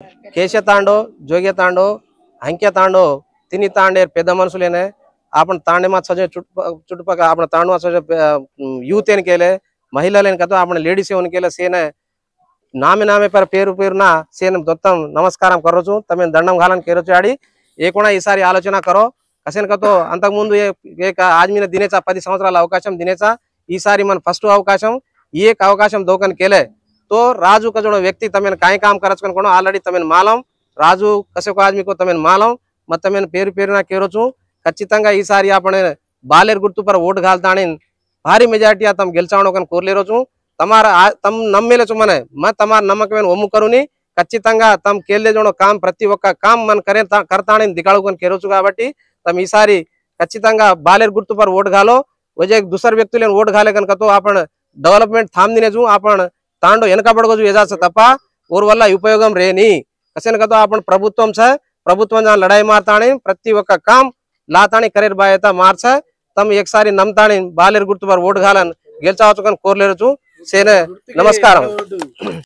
केशे तांडो जोगे तांडो अंक्य तांडो तिनी तांडे पेद मनुषुलेने आपण तांडे मा सजे चुटपक आपण तांडवा सजे यूथ एन केले महिलालेन कतो आपण लेडीज एन केले सेने नामे नामे पर पेरु पेरु ना सेन दत्तम नमस्कारम करोचु तमे దండం घालन केरोचु आडी ఏకునా ఈసారి ఆలోచన కరో కసెన్ కతో అంతకు ముందు ఏక ఆజ్మీన దినేచా 10 సంవత్సరాల అవకాశం దినేచా ఈసారి మన ఫస్ట్ అవకాశం ఈ एक అవకాశం దోకన్ కేలే तो राजू का जो व्यक्ति तमें काय काम करच कोन ऑलरेडी तमें मालम राजू कसे को आदमी को तमें मालम मत तमें पेरु पेरुना केरोचु ఖచ్చితంగా ఈసారి આપણે బాలేర్ గుర్తు પર ఓట్ ઘાલતાણી భారీ మెజారిటీ తమ గెలుచావడం కన్ కోర్లేరోచు તમારા તમ નમ્મેલેచు મને మ તમાર నమ్మకమైన ఒమ్ము కరుని ఖచ్చితంగా తమ కేలే జోనో కామ్ ప్రతి ఒక్క కామ్ మన కర్తాणी దిగాళుకొని కేరోచు కాబట్టి తమ ఈసారి ఖచ్చితంగా బాలేర్ గుర్తు પર ఓట్ ઘાલો वजे दूसर व्यक्ति लेन वोट घाले कन तो आपण डेवलपमेंट थाम दिने जो आपण तांडो एनका बडगो एजास तपा और वल्ला उपयोगम रेनी कसेन कतो आपण प्रभुत्वम छे प्रभुत्वम जा लड़ाई मारताणी प्रति ఒక్క काम लाताणी करेर बायता मार्च तम एक सारी नमताणी बालेर गुर्तु पर वोट घालन गेलचावचुकन कोरलेरचु सेने नमस्कारम।